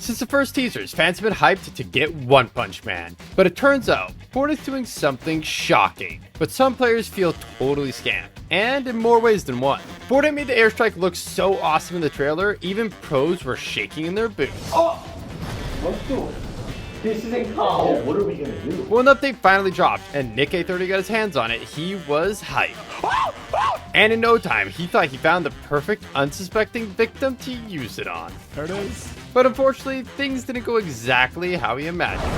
Since the first teasers, fans have been hyped to get One Punch Man. But it turns out, Fortnite's doing something shocking. But some players feel totally scammed, and in more ways than one. Fortnite made the airstrike look so awesome in the trailer, even pros were shaking in their boots. Oh! Let's do it. This isn't cool. What are we gonna do? When the update finally dropped and Nick A30 got his hands on it, he was hyped. And in no time, he thought he found the perfect unsuspecting victim to use it on. There it is. But unfortunately, things didn't go exactly how he imagined.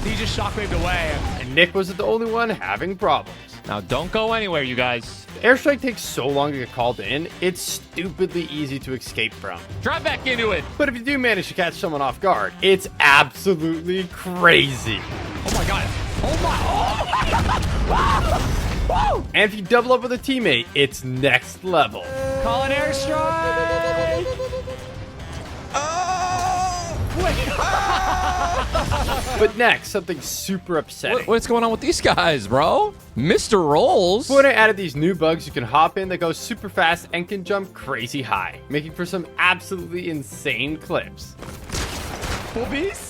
He just shockwaved away. And Nick wasn't the only one having problems. Now don't go anywhere, you guys. The airstrike takes so long to get called in, it's stupidly easy to escape from. Drive back into it. But if you do manage to catch someone off guard, it's absolutely crazy. Oh my god. Oh my. And if you double up with a teammate, it's next level. Call an airstrike. But next, something super upsetting. What's going on with these guys, bro? Mr. Rolls? Fortnite added these new bugs you can hop in that go super fast and can jump crazy high, making for some absolutely insane clips. Boobies?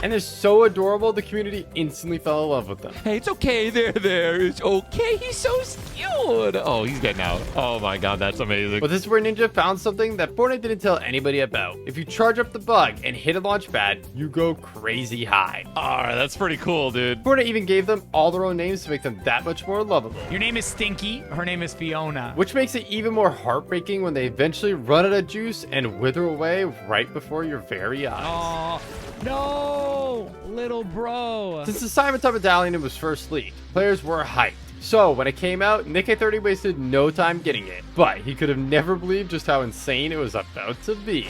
And they're so adorable, the community instantly fell in love with them. Hey, it's okay. There. It's okay. He's so cute. Oh, he's getting out. Oh my god, that's amazing. But this is where Ninja found something that Fortnite didn't tell anybody about. If you charge up the bug and hit a launch pad, you go crazy high. Alright, that's pretty cool, dude. Fortnite even gave them all their own names to make them that much more lovable. Your name is Stinky. Her name is Fiona. Which makes it even more heartbreaking when they eventually run out of juice and wither away right before your very eyes. Oh, no, little bro. Since the Cybertruck medallion was first leaked, players were hyped. So when it came out, Nick A30 wasted no time getting it, but he could have never believed just how insane it was about to be.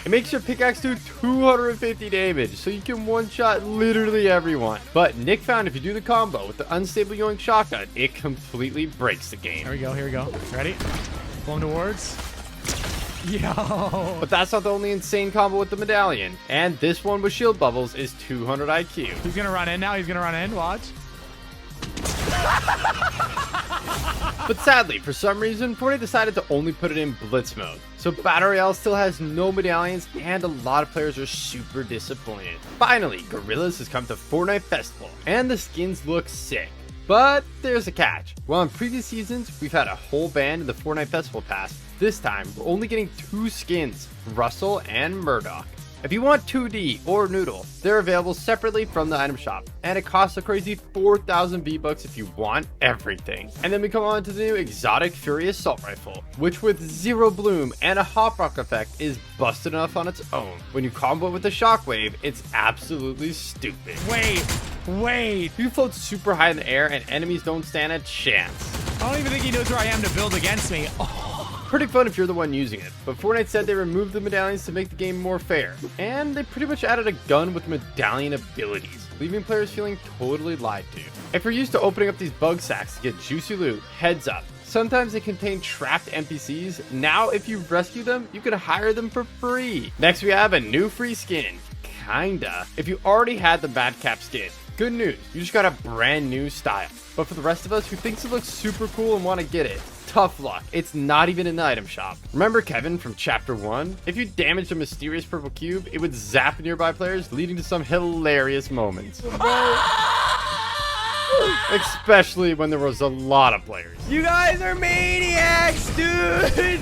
It makes your pickaxe do 250 damage, so you can one-shot literally everyone. But Nick found if you do the combo with the unstable yoink shotgun, it completely breaks the game. Here we go. Ready? Going towards. Yo. But that's not the only insane combo with the medallion. And this one with shield bubbles is 200 IQ. He's gonna run in now. He's gonna run in. Watch. But sadly, for some reason, Fortnite decided to only put it in Blitz mode. So Battle Royale still has no medallions, and a lot of players are super disappointed. Finally, Gorillaz has come to Fortnite Festival, and the skins look sick. But there's a catch. While in previous seasons, we've had a whole band in the Fortnite Festival Pass, this time we're only getting 2 skins, Russell and Murdoch. If you want 2D or Noodle, they're available separately from the item shop, and it costs a crazy 4,000 V-Bucks if you want everything. And then we come on to the new exotic Fury Assault Rifle, which with 0 bloom and a hop rock effect is busted enough on its own. When you combo it with the shockwave, it's absolutely stupid. Wait. You float super high in the air and enemies don't stand a chance. I don't even think he knows where I am to build against me. Oh. Pretty fun if you're the one using it, but Fortnite said they removed the medallions to make the game more fair, and they pretty much added a gun with medallion abilities, leaving players feeling totally lied to. If you're used to opening up these bug sacks to get juicy loot, heads up. Sometimes they contain trapped NPCs. Now if you rescue them, you can hire them for free. Next we have a new free skin. Kinda. If you already had the Madcap skin, good news, you just got a brand new style. But for the rest of us who thinks it looks super cool and want to get it, tough luck, it's not even in the item shop. Remember Kevin from chapter 1? If you damaged a mysterious purple cube, it would zap nearby players, leading to some hilarious moments. Especially when there was a lot of players. You guys are maniacs, dude!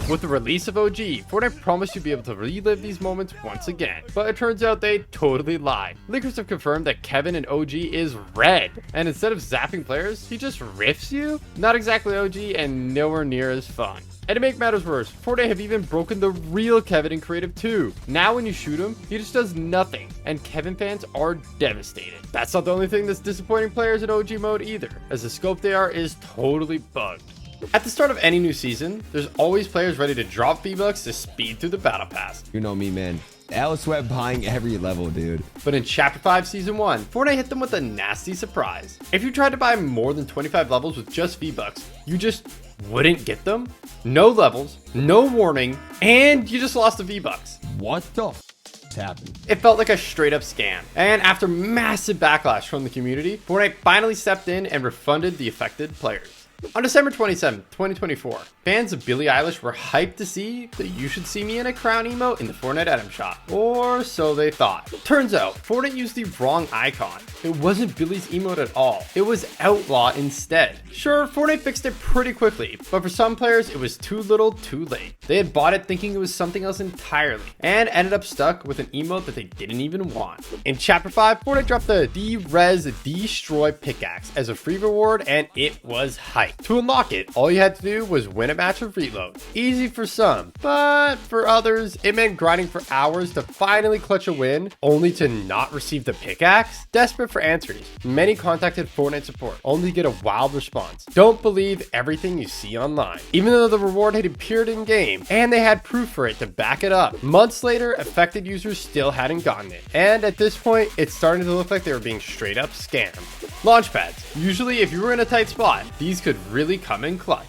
With the release of OG, Fortnite promised you'd be able to relive these moments once again, but it turns out they totally lied. Leakers have confirmed that Kevin in OG is red, and instead of zapping players, he just riffs you? Not exactly OG and nowhere near as fun. And to make matters worse, Fortnite have even broken the real Kevin in Creative too. Now when you shoot him, he just does nothing, and Kevin fans are devastated. That's not the only thing that's disappointing players in OG mode either, as the scope they are is totally bugged. At the start of any new season, there's always players ready to drop V-Bucks to speed through the battle pass. You know me, man. Alice sweat buying every level, dude. But in Chapter 5 Season 1, Fortnite hit them with a nasty surprise. If you tried to buy more than 25 levels with just V-Bucks, you just wouldn't get them. No levels, no warning, and you just lost the V-Bucks. What the happened? It felt like a straight up scam. And after massive backlash from the community, Fortnite finally stepped in and refunded the affected players. On December 27, 2024, fans of Billie Eilish were hyped to see the "You Should See Me in a Crown" emote in the Fortnite item shop, or so they thought. Turns out, Fortnite used the wrong icon. It wasn't Billie's emote at all. It was Outlaw instead. Sure, Fortnite fixed it pretty quickly, but for some players, it was too little too late. They had bought it thinking it was something else entirely, and ended up stuck with an emote that they didn't even want. In Chapter 5, Fortnite dropped the D-Res Destroy pickaxe as a free reward, and it was hype. To unlock it, all you had to do was win a match of reload. Easy for some, but for others, it meant grinding for hours to finally clutch a win, only to not receive the pickaxe. Desperate for answers, many contacted Fortnite support, only to get a wild response. Don't believe everything you see online. Even though the reward had appeared in game, and they had proof for it to back it up, months later, affected users still hadn't gotten it. And at this point, it's starting to look like they were being straight up scammed. Launchpads. Usually, if you were in a tight spot, these could really come in clutch.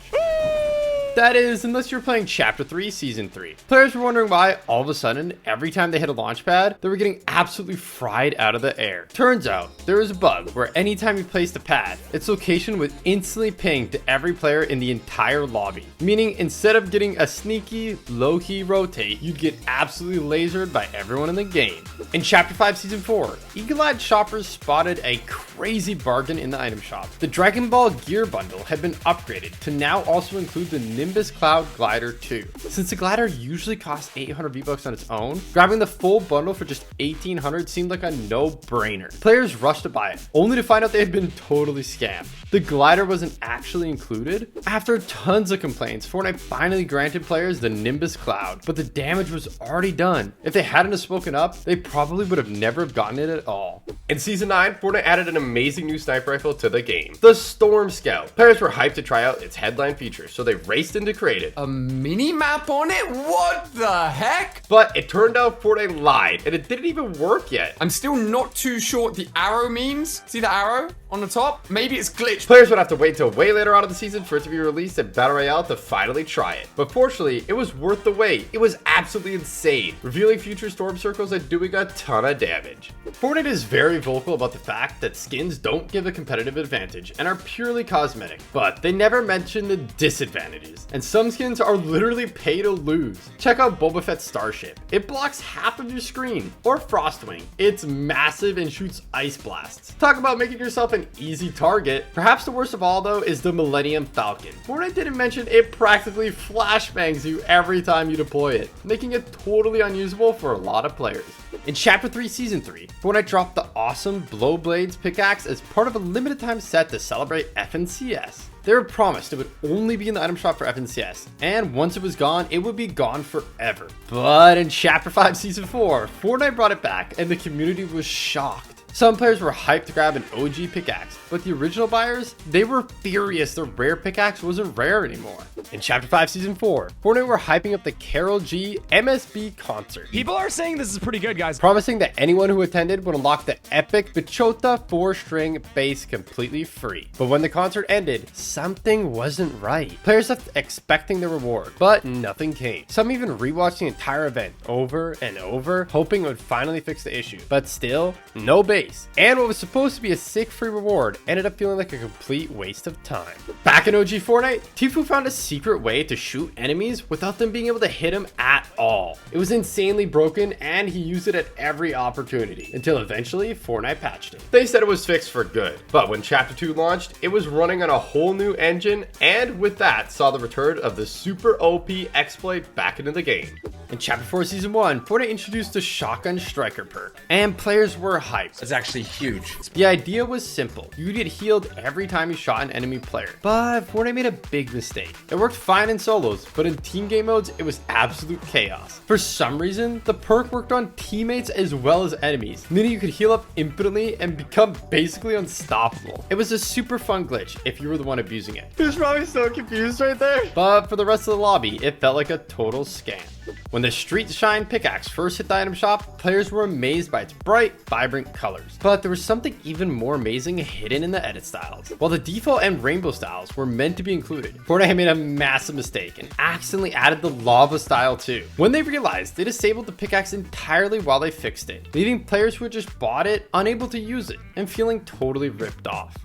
That is, unless you're playing Chapter 3, Season 3. Players were wondering why, all of a sudden, every time they hit a launch pad, they were getting absolutely fried out of the air. Turns out, there was a bug where anytime you placed a pad, its location would instantly ping to every player in the entire lobby. Meaning, instead of getting a sneaky, low-key rotate, you'd get absolutely lasered by everyone in the game. In Chapter 5, Season 4, eagle-eyed shoppers spotted a crazy bargain in the item shop. The Dragon Ball gear bundle had been upgraded to now also include the Nimbus Cloud Glider 2. Since the glider usually costs 800 V-Bucks on its own, grabbing the full bundle for just 1800 seemed like a no-brainer. Players rushed to buy it, only to find out they had been totally scammed. The glider wasn't actually included. After tons of complaints, Fortnite finally granted players the Nimbus Cloud, but the damage was already done. If they hadn't have spoken up, they probably would have never gotten it at all. In Season 9, Fortnite added an amazing new sniper rifle to the game, the Storm Scout. Players were hyped to try out its headline feature, so they raced into create it. A mini map on it? What the heck? But it turned out Fortnite lied, and it didn't even work yet. I'm still not too sure what the arrow means. See the arrow on the top? Maybe it's glitched. Players would have to wait till way later on in the season for it to be released at Battle Royale to finally try it. But fortunately, it was worth the wait. It was absolutely insane, revealing future storm circles and doing a ton of damage. Fortnite is very vocal about the fact that skins don't give a competitive advantage and are purely cosmetic, but they never mention the disadvantages. And some skins are literally pay to lose. Check out Boba Fett's starship. It blocks half of your screen. Or Frostwing. It's massive and shoots ice blasts. Talk about making yourself an easy target. Perhaps the worst of all though is the Millennium Falcon. Fortnite didn't mention it practically flashbangs you every time you deploy it, making it totally unusable for a lot of players. In Chapter 3, Season 3, Fortnite dropped the awesome Blow Blades pickaxe as part of a limited time set to celebrate FNCS. They were promised it would only be in the item shop for FNCS, and once it was gone, it would be gone forever. But in Chapter 5, Season 4, Fortnite brought it back, and the community was shocked. Some players were hyped to grab an OG pickaxe, but the original buyers, they were furious the rare pickaxe wasn't rare anymore. In Chapter 5, Season 4, Fortnite were hyping up the Karol G MSB concert, People are saying this is pretty good, guys. promising that anyone who attended would unlock the epic Bichota 4-string bass completely free. But when the concert ended, something wasn't right. Players left expecting the reward, but nothing came. Some even rewatched the entire event over and over, hoping it would finally fix the issue. But still, no bass. And what was supposed to be a sick free reward ended up feeling like a complete waste of time. Back in OG Fortnite, Tfue found a secret way to shoot enemies without them being able to hit him at all. It was insanely broken, and he used it at every opportunity, until eventually Fortnite patched it. They said it was fixed for good, but when Chapter 2 launched, it was running on a whole new engine, and with that saw the return of the super OP exploit back into the game. In Chapter 4 Season 1, Fortnite introduced the Shotgun Striker perk, and players were hyped. It's actually huge. The idea was simple. You'd get healed every time you shot an enemy player. But Fortnite made a big mistake. It worked fine in solos, but in team game modes, it was absolute chaos. For some reason, the perk worked on teammates as well as enemies, meaning you could heal up infinitely and become basically unstoppable. It was a super fun glitch if you were the one abusing it. He was probably so confused right there. But for the rest of the lobby, it felt like a total scam. When the Street Shine pickaxe first hit the item shop, players were amazed by its bright, vibrant colors. But there was something even more amazing hidden in the edit styles. While the default and rainbow styles were meant to be included, Fortnite had made a massive mistake and accidentally added the lava style too. When they realized, they disabled the pickaxe entirely while they fixed it, leaving players who had just bought it unable to use it and feeling totally ripped off.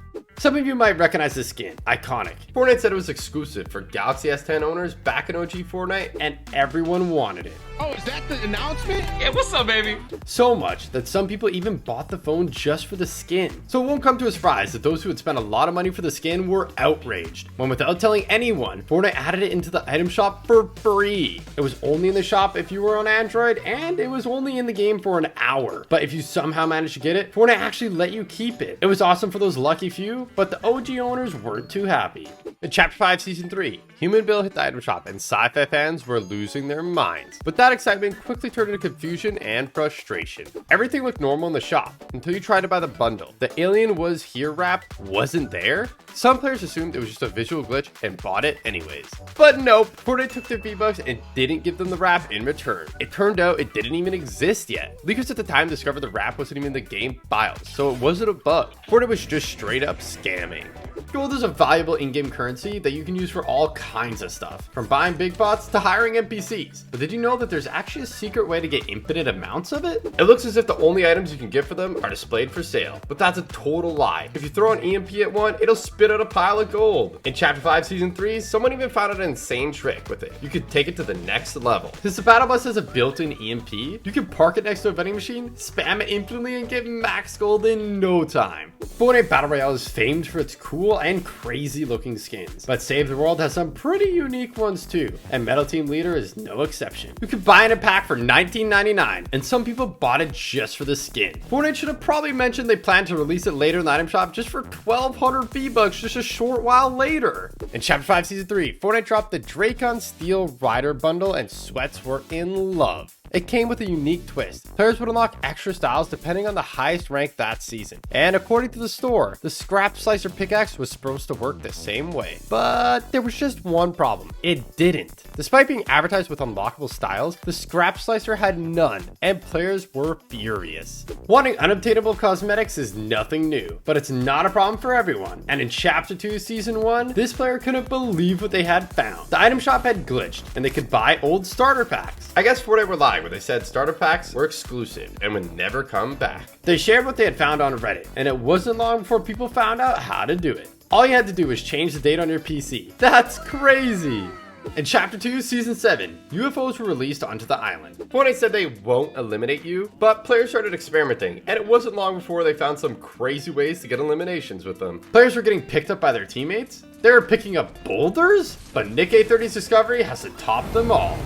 Some of you might recognize this skin, iconic. Fortnite said it was exclusive for Galaxy S10 owners back in OG Fortnite, and everyone wanted it. Oh, is that the announcement? Yeah, what's up, baby? So much that some people even bought the phone just for the skin. So it won't come to a surprise that those who had spent a lot of money for the skin were outraged, when without telling anyone, Fortnite added it into the item shop for free. It was only in the shop if you were on Android, and it was only in the game for an hour. But if you somehow managed to get it, Fortnite actually let you keep it. It was awesome for those lucky few, but the OG owners weren't too happy. In Chapter 5 Season 3, Human Bill hit the item shop and sci-fi fans were losing their minds. But that excitement quickly turned into confusion and frustration. Everything looked normal in the shop until you tried to buy the bundle. The Alien Was Here wrap wasn't there. Some players assumed it was just a visual glitch and bought it anyways. But nope, Fortnite took their V-Bucks and didn't give them the wrap in return. It turned out it didn't even exist yet. Leakers at the time discovered the wrap wasn't even in the game files, so it wasn't a bug. Fortnite was just straight up scamming. Gold is a valuable in-game currency that you can use for all kinds of stuff, from buying big bots to hiring NPCs. But did you know that there's actually a secret way to get infinite amounts of it? It looks as if the only items you can get for them are displayed for sale, but that's a total lie. If you throw an EMP at one, it'll spit out a pile of gold. In Chapter 5 Season 3, someone even found out an insane trick with it. You could take it to the next level. Since the battle bus has a built-in EMP, you can park it next to a vending machine, spam it infinitely, and get max gold in no time. Fortnite Battle Royale is famed for its cool and crazy looking skins, but Save the World has some pretty unique ones too, and Metal Team Leader is no exception. You can buy in a pack for $19.99, and some people bought it just for the skin. Fortnite should have probably mentioned they plan to release it later in the item shop just for 1,200 V-Bucks just a short while later. In Chapter 5 Season 3, Fortnite dropped the Dracon Steel Rider bundle, and sweats were in love. It came with a unique twist. Players would unlock extra styles depending on the highest rank that season. And according to the store, the Scrap Slicer pickaxe was supposed to work the same way. But there was just one problem. It didn't. Despite being advertised with unlockable styles, the Scrap Slicer had none, and players were furious. Wanting unobtainable cosmetics is nothing new, but it's not a problem for everyone. And in Chapter 2 Season 1, this player couldn't believe what they had found. The item shop had glitched, and they could buy old starter packs. I guess Fortnite were lying where they said starter packs were exclusive and would never come back. They shared what they had found on Reddit, and it wasn't long before people found out how to do it. All you had to do was change the date on your PC. That's crazy! In Chapter 2, Season 7, UFOs were released onto the island. Fortnite said they won't eliminate you, but players started experimenting, and it wasn't long before they found some crazy ways to get eliminations with them. Players were getting picked up by their teammates, they were picking up boulders, but Nick A30's discovery has to top them all.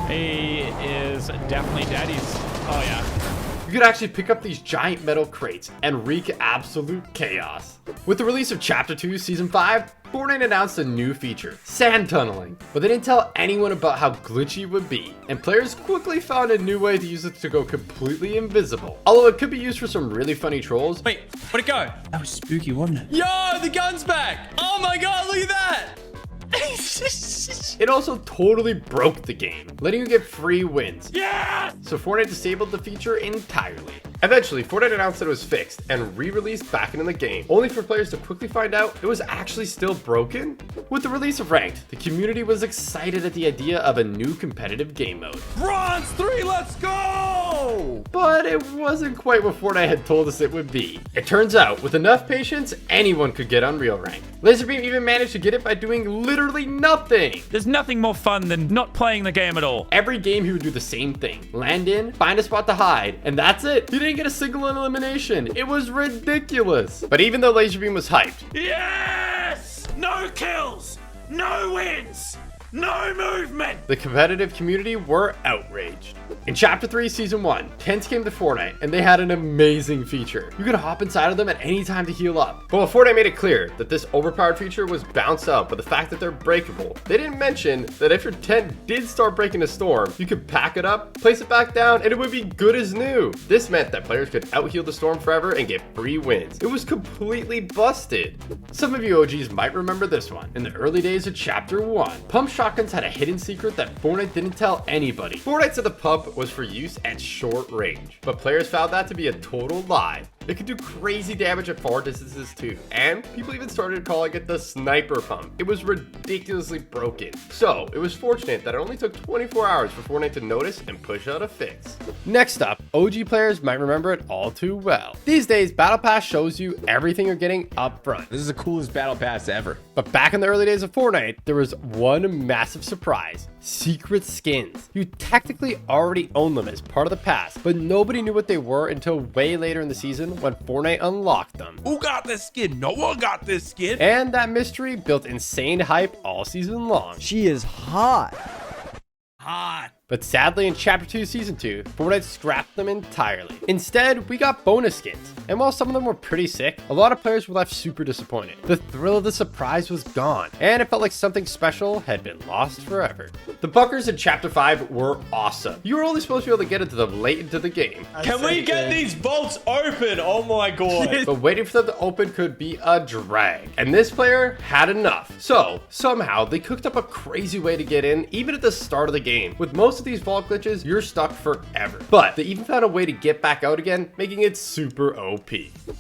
He is definitely dead. Oh yeah. You could actually pick up these giant metal crates and wreak absolute chaos. With the release of Chapter 2 Season 5, Fortnite announced a new feature, sand tunneling, but they didn't tell anyone about how glitchy it would be, and players quickly found a new way to use it to go completely invisible. Although it could be used for some really funny trolls. Wait, where'd it go? That was spooky, wasn't it? Yo, the gun's back! Oh my god, look at that! It also totally broke the game, letting you get free wins. Yeah! So Fortnite disabled the feature entirely. Eventually, Fortnite announced that it was fixed and re-released back into the game, only for players to quickly find out it was actually still broken. With the release of Ranked, the community was excited at the idea of a new competitive game mode. Bronze 3, let's go! But it wasn't quite what Fortnite had told us it would be. It turns out, with enough patience, anyone could get Unreal Ranked. Laserbeam even managed to get it by doing literally nothing. There's nothing more fun than not playing the game at all. Every game he would do the same thing. Land in, find a spot to hide, and that's it. He didn't get a single elimination. It was ridiculous. But even though Laserbeam was hyped, Yes! No kills! No wins! No movement! the competitive community were outraged. In Chapter 3 Season 1, tents came to Fortnite, and they had an amazing feature. You could hop inside of them at any time to heal up. But when Fortnite made it clear that this overpowered feature was bounced out by the fact that they're breakable, they didn't mention that if your tent did start breaking a storm, you could pack it up, place it back down, and it would be good as new. This meant that players could out-heal the storm forever and get free wins. It was completely busted. Some of you OGs might remember this one. In the early days of Chapter 1, pump shotguns had a hidden secret that Fortnite didn't tell anybody. Fortnite said the pump was for use at short range, but players found that to be a total lie. It could do crazy damage at far distances too, and people even started calling it the sniper pump. It was ridiculously broken. So it was fortunate that it only took 24 hours for Fortnite to notice and push out a fix. Next up, OG players might remember it all too well. These days, Battle Pass shows you everything you're getting up front. This is the coolest battle pass ever. But back in the early days of Fortnite, there was one massive surprise: secret skins. You technically already own them as part of the pass, but nobody knew what they were until way later in the season when Fortnite unlocked them. Who got this skin? No one got this skin. And that mystery built insane hype all season long. She is hot. But sadly, in Chapter 2, Season 2, Fortnite scrapped them entirely. Instead, we got bonus skins. And while some of them were pretty sick, a lot of players were left super disappointed. The thrill of the surprise was gone, and it felt like something special had been lost forever. The bunkers in Chapter 5 were awesome. You were only supposed to be able to get into them late into the game. Can we get these vaults open? Oh my god. But waiting for them to open could be a drag. And this player had enough. So, somehow, they cooked up a crazy way to get in, even at the start of the game. With most of these vault glitches, you're stuck forever. But they even found a way to get back out again, making it super OP.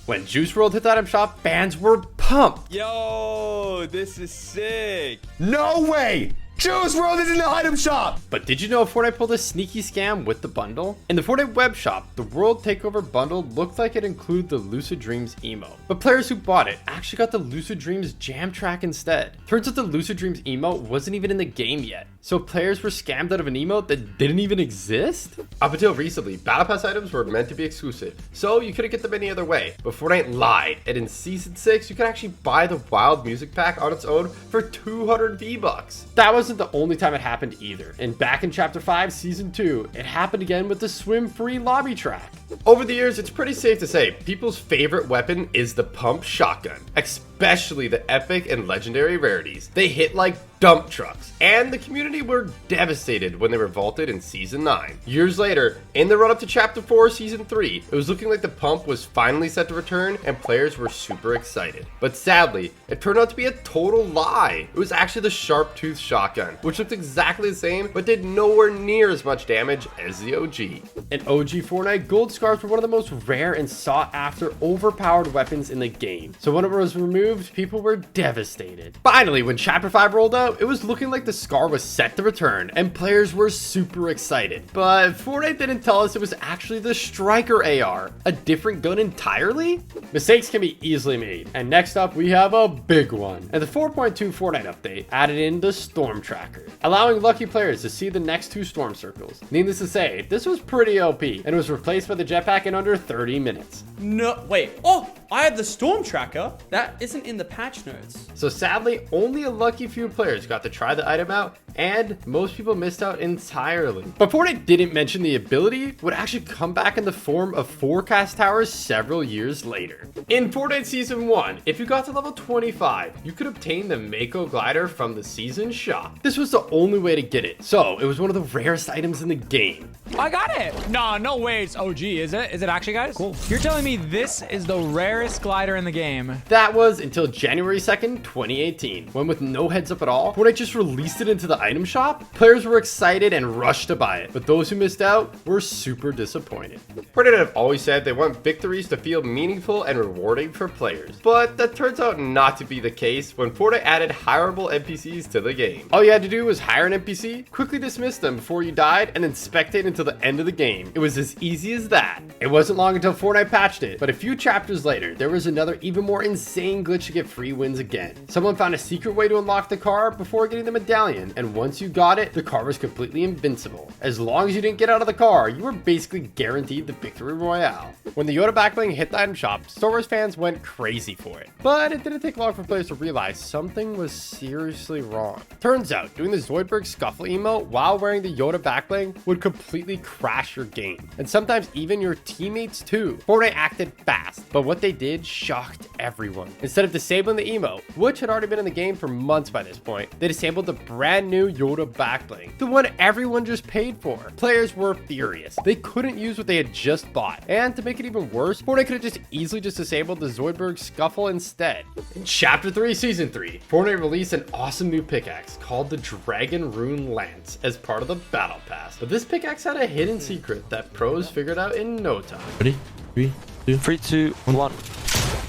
When Juice WRLD hit the item shop, fans were pumped. Yo, this is sick. No way! Juice WRLD is in the item shop! But did you know Fortnite pulled a sneaky scam with the bundle? In the Fortnite web shop, the World Takeover bundle looked like it included the Lucid Dreams emote. But players who bought it actually got the Lucid Dreams jam track instead. Turns out the Lucid Dreams emote wasn't even in the game yet. So players were scammed out of an emote that didn't even exist? Up until recently, Battle Pass items were meant to be exclusive, so you couldn't get them any other way. But Fortnite lied, and in Season 6, you could actually buy the Wild Music Pack on its own for 200 V-Bucks. That wasn't the only time it happened either. And back in Chapter 5, Season 2, it happened again with the swim-free lobby track. Over the years, it's pretty safe to say people's favorite weapon is the pump shotgun, especially the epic and legendary rarities. They hit like dump trucks, and the community were devastated when they were vaulted in Season 9. Years later, in the run-up to Chapter 4, Season 3, it was looking like the pump was finally set to return, and players were super excited. But sadly, it turned out to be a total lie. It was actually the sharp-toothed shotgun, which looked exactly the same, but did nowhere near as much damage as the OG. In OG Fortnite, gold scars were one of the most rare and sought-after overpowered weapons in the game. So when it was removed, people were devastated. Finally, when Chapter 5 rolled out, it was looking like the scar was set to return, and players were super excited. But Fortnite didn't tell us it was actually the Striker AR, a different gun entirely? Mistakes can be easily made, and next up we have a big one. And the 4.2 Fortnite update added in the Storm Tracker, allowing lucky players to see the next 2 storm circles. Needless to say, this was pretty OP, and it was replaced by the jetpack in under 30 minutes. No, wait. Oh, I had the storm tracker. That isn't in the patch notes. So sadly, only a lucky few players got to try the item out, and most people missed out entirely. But Fortnite didn't mention the ability would actually come back in the form of forecast towers several years later. In Fortnite Season 1, if you got to level 25, you could obtain the Mako glider from the season shop. This was the only way to get it, so it was one of the rarest items in the game. I got it. No way it's OG, is it? Is it actually, guys? Cool. You're telling me this is the rarest glider in the game? That was until January 2nd, 2018, when with no heads up at all, Fortnite just released it into the item shop. Players were excited and rushed to buy it, but those who missed out were super disappointed. Fortnite have always said they want victories to feel meaningful and rewarding for players, but that turns out not to be the case when Fortnite added hireable NPCs to the game. All you had to do was hire an NPC, quickly dismiss them before you died, and then spectate until the end of the game. It was as easy as that. It wasn't long until Fortnite patched it, but a few chapters later, there was another even more insane glitch to get free wins again. Someone found a secret way to unlock the car before getting the medallion, and once you got it, the car was completely invincible. As long as you didn't get out of the car, you were basically guaranteed the victory royale. When the Yoda backbling hit the item shop, Star Wars fans went crazy for it. But it didn't take long for players to realize something was seriously wrong. Turns out, doing the Zoidberg Scuffle emote while wearing the Yoda backbling would completely crash your game, and sometimes even your teammates too. Fortnite acted fast, but what they did shocked everyone. Instead of disabling the emote, which had already been in the game for months by this point, they disabled the brand new Yoda backbling, the one everyone just paid for. Players were furious. They couldn't use what they had just bought, and to make it even worse, Fortnite could have just easily just disabled the Zoidberg Scuffle instead. In Chapter 3, Season 3, Fortnite released an awesome new pickaxe called the Dragon Rune Lance as part of the Battle Pass. But this pickaxe had a hidden secret that pros figured out in no time. Ready? 3, 3, 2, 1.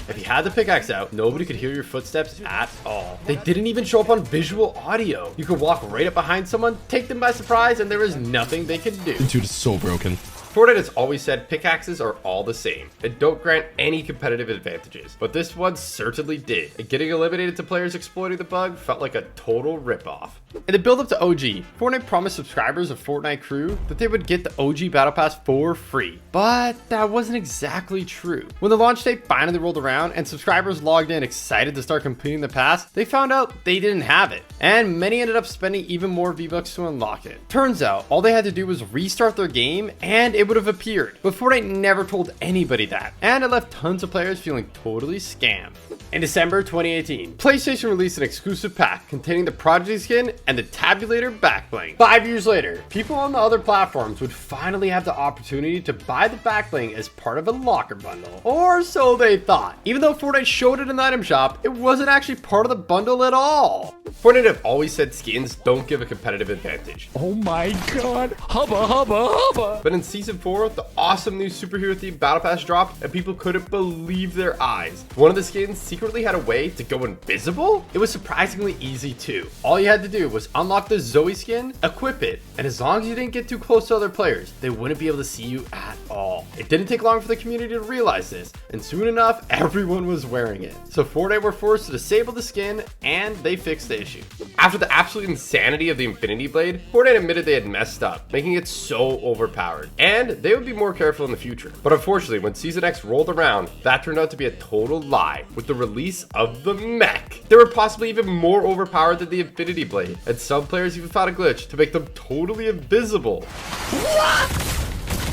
If you had the pickaxe out, nobody could hear your footsteps at all. They didn't even show up on visual audio. You could walk right up behind someone, take them by surprise, and there was nothing they could do. Dude, it's so broken. Fortnite has always said pickaxes are all the same and don't grant any competitive advantages, but this one certainly did, and getting eliminated to players exploiting the bug felt like a total ripoff. In the build up to OG, Fortnite promised subscribers of Fortnite Crew that they would get the OG Battle Pass for free, but that wasn't exactly true. When the launch date finally rolled around and subscribers logged in excited to start completing the pass, they found out they didn't have it, and many ended up spending even more V-Bucks to unlock it. Turns out, all they had to do was restart their game and it would have appeared, but Fortnite never told anybody that, and it left tons of players feeling totally scammed. In December 2018, PlayStation released an exclusive pack containing the Prodigy skin and the Tabulator back bling. 5 years later, people on the other platforms would finally have the opportunity to buy the back bling as part of a locker bundle, or so they thought. Even though Fortnite showed it in the item shop, it wasn't actually part of the bundle at all. Fortnite have always said skins don't give a competitive advantage. Oh my god. Hubba, hubba, hubba. But in Season 4, the awesome new superhero-themed Battle Pass dropped, and people couldn't believe their eyes. One of the skins secretly had a way to go invisible? It was surprisingly easy too. All you had to do was unlock the Zoe skin, equip it, and as long as you didn't get too close to other players, they wouldn't be able to see you at all. It didn't take long for the community to realize this, and soon enough, everyone was wearing it. So Fortnite were forced to disable the skin, and they fixed the issue. After the absolute insanity of the Infinity Blade, Fortnite admitted they had messed up, making it so overpowered, and they would be more careful in the future. But unfortunately, when Season X rolled around, that turned out to be a total lie with the release of the mech. They were possibly even more overpowered than the Infinity Blade, and some players even found a glitch to make them totally invisible. What?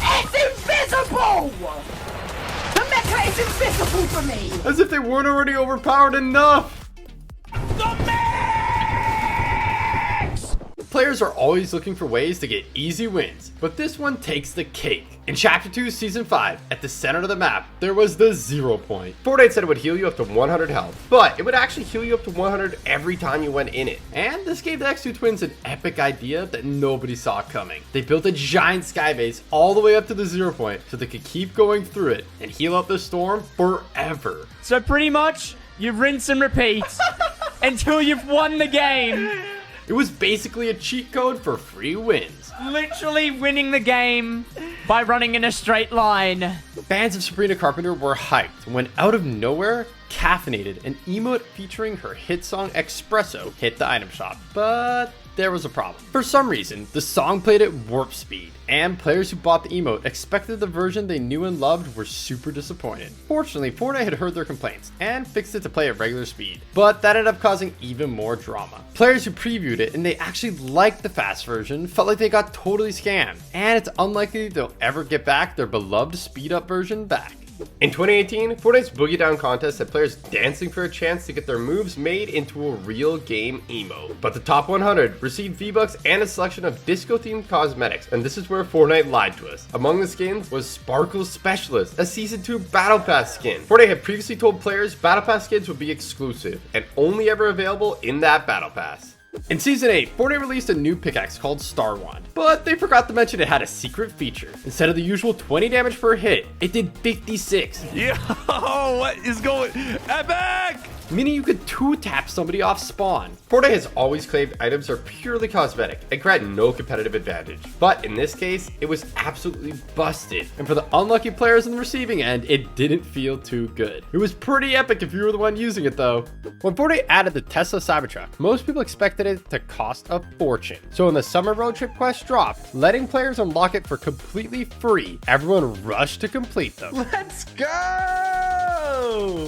It's invisible! The mecha is invisible for me! As if they weren't already overpowered enough! Players are always looking for ways to get easy wins, but this one takes the cake. In Chapter 2, Season 5, at the center of the map, there was the 0 point. Fortnite said it would heal you up to 100 health, but it would actually heal you up to 100 every time you went in it. And this gave the X2 twins an epic idea that nobody saw coming. They built a giant sky base all the way up to the 0 point so they could keep going through it and heal up the storm forever. So pretty much, you rinse and repeat until you've won the game. It was basically a cheat code for free wins. Literally winning the game by running in a straight line. Fans of Sabrina Carpenter were hyped when out of nowhere, Caffeinated, an emote featuring her hit song Espresso, hit the item shop. But there was a problem. For some reason, the song played at warp speed, and players who bought the emote expected the version they knew and loved were super disappointed. Fortunately, Fortnite had heard their complaints and fixed it to play at regular speed, but that ended up causing even more drama. Players who previewed it and they actually liked the fast version felt like they got totally scammed, and it's unlikely they'll ever get back their beloved speed up version back. In 2018, Fortnite's Boogie Down contest had players dancing for a chance to get their moves made into a real game emote. But the top 100 received V-Bucks and a selection of disco-themed cosmetics, and this is where Fortnite lied to us. Among the skins was Sparkle Specialist, a Season 2 Battle Pass skin. Fortnite had previously told players Battle Pass skins would be exclusive and only ever available in that Battle Pass. In Season 8, Fortnite released a new pickaxe called Star Wand, but they forgot to mention it had a secret feature. Instead of the usual 20 damage per hit, it did 56. Yo, what is going? Epic! Meaning you could 2-tap somebody off spawn. Fortnite has always claimed items are purely cosmetic and grant no competitive advantage. But in this case, it was absolutely busted. And for the unlucky players on the receiving end, it didn't feel too good. It was pretty epic if you were the one using it though. When Fortnite added the Tesla Cybertruck, most people expected it to cost a fortune. So when the summer road trip quest dropped, letting players unlock it for completely free, everyone rushed to complete them. Let's go!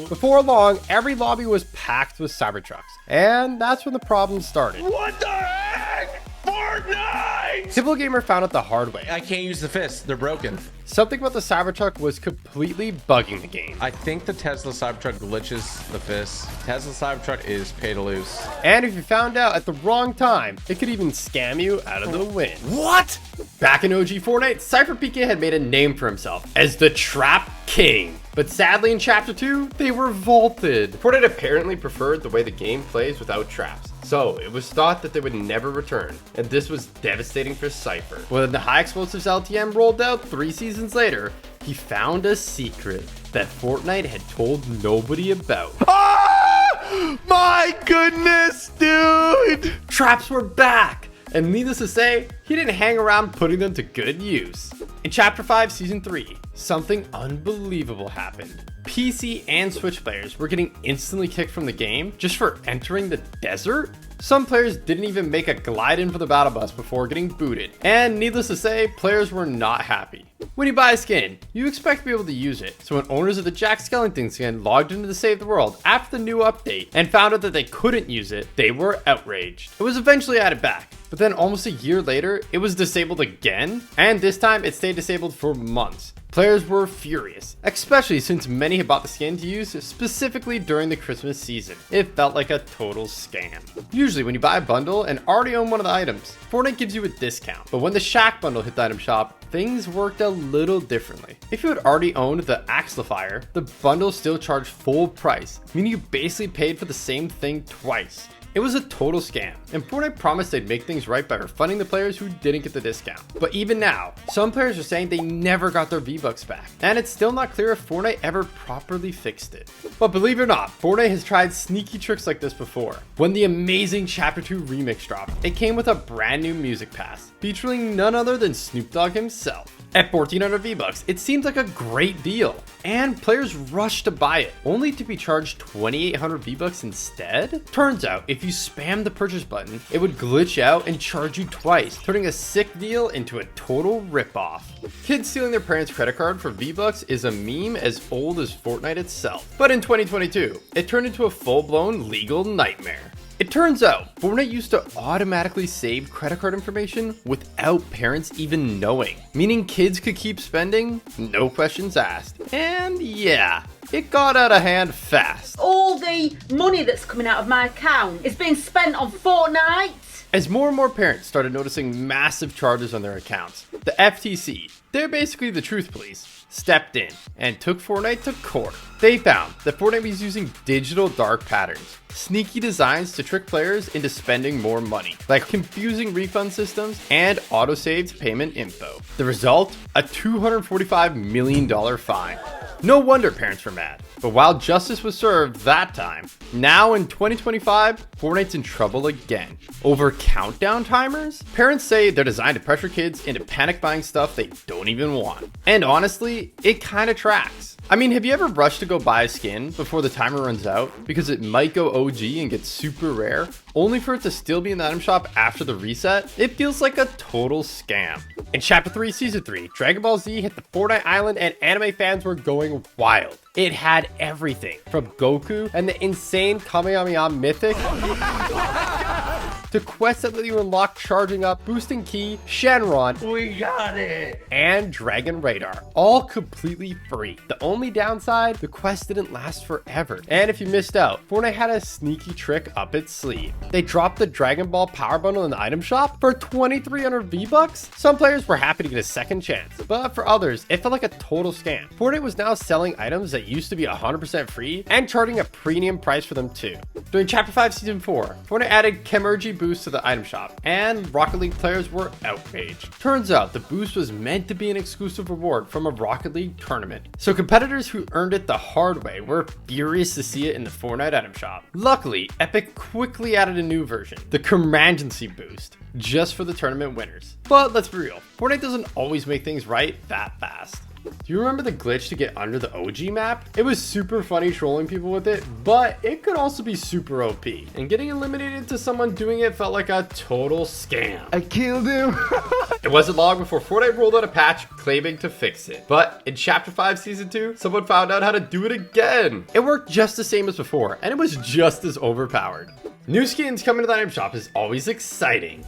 Before long, every lobby was packed with Cybertrucks, and that's when the problem started. What the heck? Fortnite! Typical Gamer found out the hard way. I can't use the fists. They're broken. Something about the Cybertruck was completely bugging the game. I think the Tesla Cybertruck glitches the fists. Tesla Cybertruck is pay to lose. And if you found out at the wrong time, it could even scam you out of the win. What? Back in OG Fortnite, Cypher PK had made a name for himself as the Trap King. But sadly in Chapter 2, they were vaulted. Fortnite apparently preferred the way the game plays without traps. So it was thought that they would never return, and this was devastating for Cypher. When the high explosives LTM rolled out 3 seasons later, he found a secret that Fortnite had told nobody about. My goodness, dude. Traps were back! And needless to say, he didn't hang around putting them to good use. In Chapter 5, Season 3, something unbelievable happened. PC and Switch players were getting instantly kicked from the game just for entering the desert? Some players didn't even make a glide in for the battle bus before getting booted. And needless to say, players were not happy. When you buy a skin, you expect to be able to use it. So when owners of the Jack Skellington skin logged into the Save the World after the new update and found out that they couldn't use it, they were outraged. It was eventually added back, but then almost a year later, it was disabled again, and this time it stayed disabled for months. Players were furious, especially since many had bought the skin to use specifically during the Christmas season. It felt like a total scam. Usually when you buy a bundle and already own one of the items, Fortnite gives you a discount. But when the Shack bundle hit the item shop, things worked a little differently. If you had already owned the Axlifier, the bundle still charged full price, meaning you basically paid for the same thing twice. It was a total scam, and Fortnite promised they'd make things right by refunding the players who didn't get the discount. But even now, some players are saying they never got their V-Bucks back, and it's still not clear if Fortnite ever properly fixed it. But believe it or not, Fortnite has tried sneaky tricks like this before. When the amazing Chapter 2 remix dropped, it came with a brand new music pass, featuring none other than Snoop Dogg himself. At 1,400 V-Bucks, it seemed like a great deal, and players rushed to buy it, only to be charged 2,800 V-Bucks instead? Turns out, if you spam the purchase button, it would glitch out and charge you twice, turning a sick deal into a total ripoff. Kids stealing their parents' credit card for V-Bucks is a meme as old as Fortnite itself. But in 2022, it turned into a full-blown legal nightmare. It turns out, Fortnite used to automatically save credit card information without parents even knowing, meaning kids could keep spending, no questions asked. And yeah, it got out of hand fast. All the money that's coming out of my account is being spent on Fortnite. As more and more parents started noticing massive charges on their accounts, the FTC, they're basically the truth police, stepped in and took Fortnite to court. They found that Fortnite was using digital dark patterns, sneaky designs to trick players into spending more money, like confusing refund systems and autosaved payment info. The result? A $245 million fine. No wonder parents were mad. But while justice was served that time, now in 2025, Fortnite's in trouble again. Over countdown timers? Parents say they're designed to pressure kids into panic buying stuff they don't even want. And honestly, it kind of tracks. I mean, have you ever rushed to go buy a skin before the timer runs out because it might go OG and get super rare, only for it to still be in the item shop after the reset? It feels like a total scam. In Chapter 3, Season 3, Dragon Ball Z hit the Fortnite Island and anime fans were going wild. It had everything from Goku and the insane Kamehameha Mythic to quests that let you unlock Charging Up, Boosting Key, Shenron, We got it. and Dragon Radar, all completely free. The only downside, the quest didn't last forever. And if you missed out, Fortnite had a sneaky trick up its sleeve. They dropped the Dragon Ball Power Bundle in the item shop for 2,300 V-Bucks. Some players were happy to get a second chance, but for others, it felt like a total scam. Fortnite was now selling items that used to be 100% free and charging a premium price for them too. During Chapter 5, Season 4, Fortnite added Kemergy boost to the item shop, and Rocket League players were outraged. Turns out the boost was meant to be an exclusive reward from a Rocket League tournament, so competitors who earned it the hard way were furious to see it in the Fortnite item shop. Luckily, Epic quickly added a new version, the Commandancy boost, just for the tournament winners. But let's be real, Fortnite doesn't always make things right that fast. Do you remember the glitch to get under the OG map? It was super funny trolling people with it, but it could also be super OP. And getting eliminated to someone doing it felt like a total scam. I killed him. It wasn't long before Fortnite rolled out a patch claiming to fix it. But in Chapter 5 Season 2, someone found out how to do it again. It worked just the same as before, and it was just as overpowered. New skins coming to the item shop is always exciting.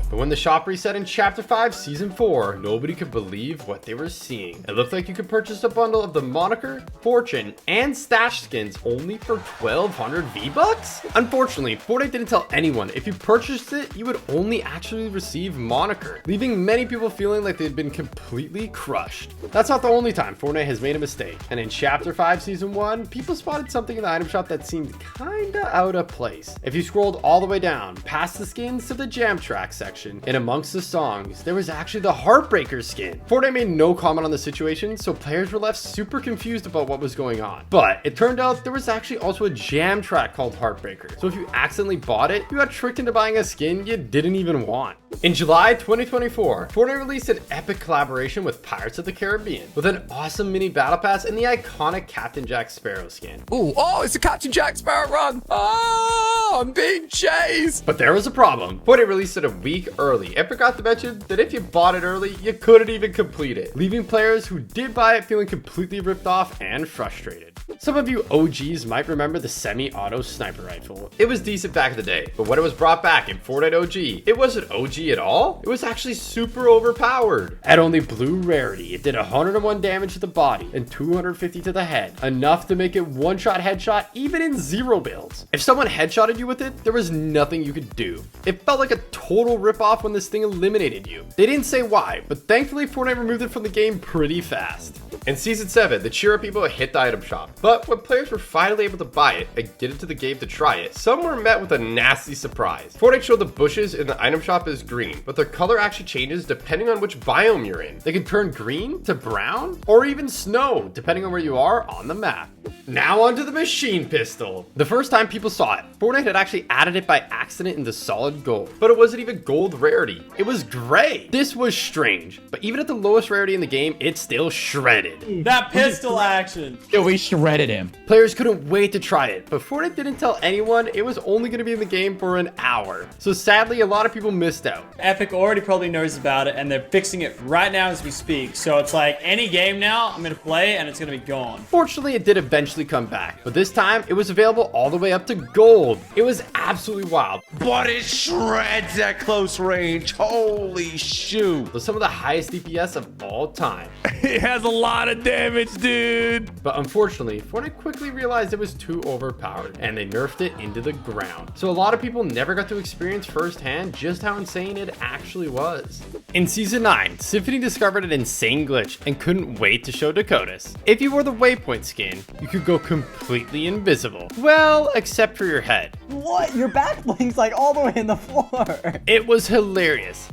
But when the shop reset in Chapter 5 Season 4, nobody could believe what they were seeing. It looked like you could purchase a bundle of the Moniker, Fortune, and Stash skins only for 1,200 V-Bucks? Unfortunately, Fortnite didn't tell anyone if you purchased it, you would only actually receive Moniker, leaving many people feeling like they'd been completely crushed. That's not the only time Fortnite has made a mistake. And in Chapter 5 Season 1, people spotted something in the item shop that seemed kinda out of place. If you scrolled all the way down, past the skins to the Jam Track section, section, and amongst the songs, there was actually the Heartbreaker skin. Fortnite made no comment on the situation, so players were left super confused about what was going on. But it turned out there was actually also a jam track called Heartbreaker. So if you accidentally bought it, you got tricked into buying a skin you didn't even want. In July 2024, Fortnite released an epic collaboration with Pirates of the Caribbean with an awesome mini battle pass and the iconic Captain Jack Sparrow skin. Ooh, oh, it's a Captain Jack Sparrow run. Oh, I'm being chased. But there was a problem. Fortnite released it a week early and forgot to mention that if you bought it early, you couldn't even complete it, leaving players who did buy it feeling completely ripped off and frustrated. Some of you OGs might remember the semi-auto sniper rifle. It was decent back in the day, but when it was brought back in Fortnite OG, it wasn't OG at all. It was actually super overpowered. At only blue rarity, it did 101 damage to the body and 250 to the head, enough to make it one-shot headshot even in zero builds. If someone headshotted you with it, there was nothing you could do. It felt like a total ripoff when this thing eliminated you. They didn't say why, but thankfully Fortnite removed it from the game pretty fast. In Season 7, the cheer up people hit the item shop, but when players were finally able to buy it and get into the game to try it, some were met with a nasty surprise. Fortnite showed the bushes in the item shop as green, but their color actually changes depending on which biome you're in. They can turn green to brown, or even snow, depending on where you are on the map. Now onto the machine pistol. The first time people saw it, Fortnite had actually added it by accident into solid gold, but it wasn't even gold rarity. It was gray. This was strange, but even at the lowest rarity in the game, it still shredded. That pistol action. Yo, we shredded him. Players couldn't wait to try it, but Fortnite didn't tell anyone it was only going to be in the game for an hour. So sadly, a lot of people missed out. Epic already probably knows about it, and they're fixing it right now as we speak. So it's like any game now, I'm going to play, and it's going to be gone. Fortunately, it did eventually come back, but this time it was available all the way up to gold. It was absolutely wild. But it shreds at close range. Holy shoot. With some of the highest DPS of all time. It has a lot of damage, dude. But unfortunately, Fortnite quickly realized it was too overpowered, and they nerfed it into the ground. So a lot of people never got to experience firsthand just how insane it actually was. In Season 9, Symphony discovered an insane glitch and couldn't wait to show Dakotas. If you wore the Waypoint skin, you could go completely invisible. Well, except for your head. What? Your back blink's like all the way in the floor. It was hilarious.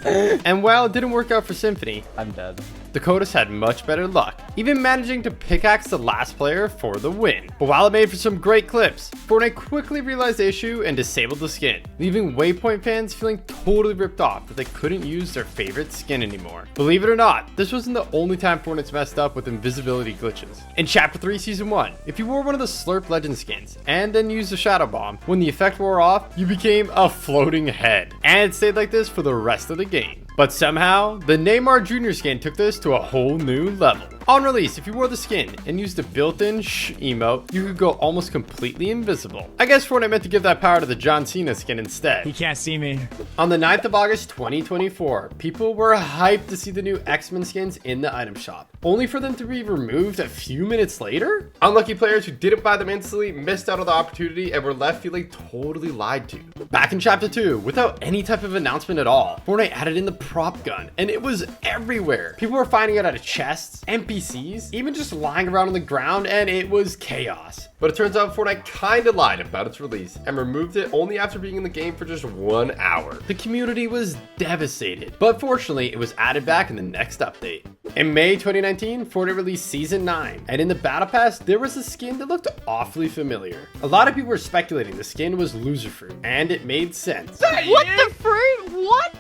And while it didn't work out for Symphony, I'm dead. Dakotas had much better luck, even managing to pickaxe the last player for the win. But while it made for some great clips, Fortnite quickly realized the issue and disabled the skin, leaving Waypoint fans feeling totally ripped off that they couldn't use their favorite skin anymore. Believe it or not, this wasn't the only time Fortnite's messed up with invisibility glitches. In Chapter 3 Season 1, if you wore one of the Slurp Legend skins and then used the Shadow Bomb, when the effect wore off, you became a floating head. And it stayed like this for the rest of the game. But somehow, the Neymar Jr. skin took this to a whole new level. On release, if you wore the skin and used the built-in shh emote, you could go almost completely invisible. I guess Fortnite meant to give that power to the John Cena skin instead. He can't see me. On the 9th of August 2024, people were hyped to see the new X-Men skins in the item shop, only for them to be removed a few minutes later? Unlucky players who didn't buy them instantly missed out on the opportunity and were left feeling totally lied to. Back in Chapter 2, without any type of announcement at all, Fortnite added in the prop gun, and it was everywhere. People were finding it out of chests, NPCs, even just lying around on the ground, and it was chaos. But it turns out Fortnite kinda lied about its release and removed it only after being in the game for just 1 hour. The community was devastated, but fortunately it was added back in the next update. In May 2019, Fortnite released Season 9, and in the Battle Pass, there was a skin that looked awfully familiar. A lot of people were speculating the skin was Loser Fruit, and it made sense. What the fruit? What?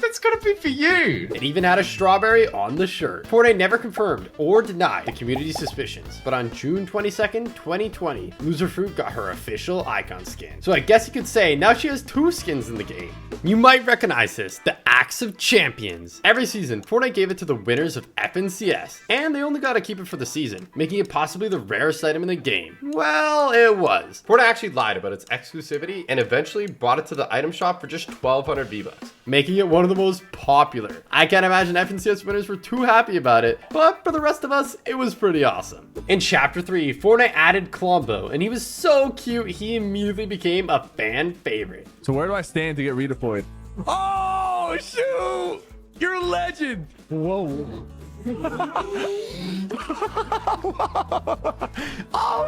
That's gonna be for you. It even had a strawberry on the shirt. Fortnite never confirmed or denied the community's suspicions, but on June 22nd, 2020, Loser Fruit got her official icon skin. So I guess you could say now she has 2 skins in the game. You might recognize this, the Axe of Champions. Every season, Fortnite gave it to the winners of FNCS, and they only got to keep it for the season, making it possibly the rarest item in the game. Well, it was. Fortnite actually lied about its exclusivity and eventually brought it to the item shop for just 1,200 V-Bucks, making it one of the most popular. I can't imagine FNCS winners were too happy about it, but for the rest of us, it was pretty awesome. In Chapter 3, Fortnite added Klombo, and he was so cute, he immediately became a fan favorite. So where do I stand to get redeployed? Oh, shoot! You're a legend! Whoa. Oh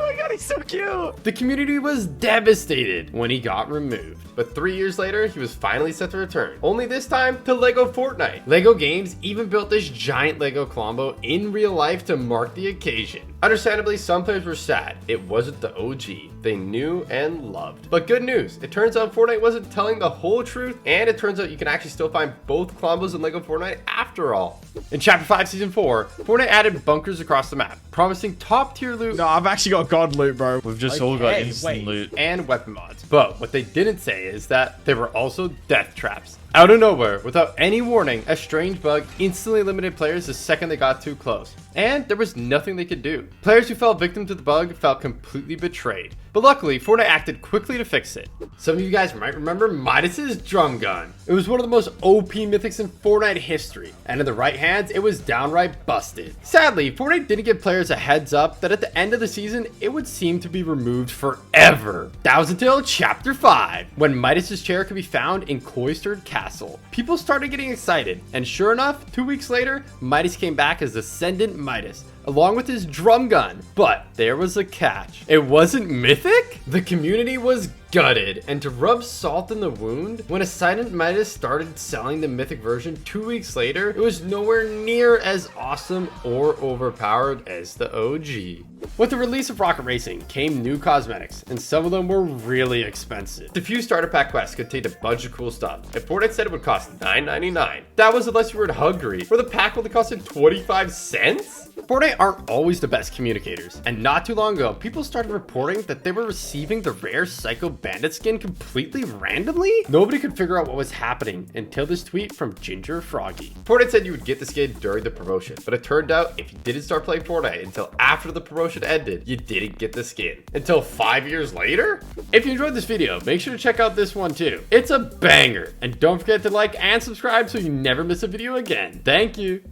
my god, he's so cute. The community was devastated when he got removed, but 3 years later, he was finally set to return, only this time to LEGO Fortnite. LEGO Games even built this giant LEGO Klombo in real life to mark the occasion. Understandably, some players were sad. It wasn't the OG they knew and loved. But good news, it turns out Fortnite wasn't telling the whole truth, and it turns out you can actually still find both Klombos in LEGO Fortnite after all. In Chapter 5, Season 4, Fortnite added bunkers across the map, promising top-tier loot. No, I've actually got god loot, bro. We've just all got instant loot. And weapon mods. But what they didn't say is that there were also death traps. Out of nowhere, without any warning, a strange bug instantly eliminated players the second they got too close. And there was nothing they could do. Players who fell victim to the bug felt completely betrayed. But luckily, Fortnite acted quickly to fix it. Some of you guys might remember Midas's drum gun. It was one of the most OP mythics in Fortnite history, and in the right hands, it was downright busted. Sadly, Fortnite didn't give players a heads up that at the end of the season, it would seem to be removed forever. That was until Chapter 5, when Midas's chair could be found in Cloistered Castle. People started getting excited, and sure enough, 2 weeks later, Midas came back as Ascendant Midas, along with his drum gun. But there was a catch. It wasn't mythic? The community was gutted, and to rub salt in the wound, when Ascendant Midas started selling the mythic version 2 weeks later, it was nowhere near as awesome or overpowered as the OG. With the release of Rocket Racing came new cosmetics, and some of them were really expensive. The few starter pack quests contained a bunch of cool stuff, and Fortnite said it would cost $9.99. That was unless you were in Hungary, where the pack only costed 25 cents? Fortnite aren't always the best communicators, and not too long ago, people started reporting that they were receiving the rare Psycho Bandit skin completely randomly? Nobody could figure out what was happening until this tweet from Ginger Froggy. Fortnite said you would get the skin during the promotion, but it turned out if you didn't start playing Fortnite until after the promotion ended, you didn't get the skin until 5 years later? If you enjoyed this video, make sure to check out this one too. It's a banger, and don't forget to like and subscribe so you never miss a video again. Thank you.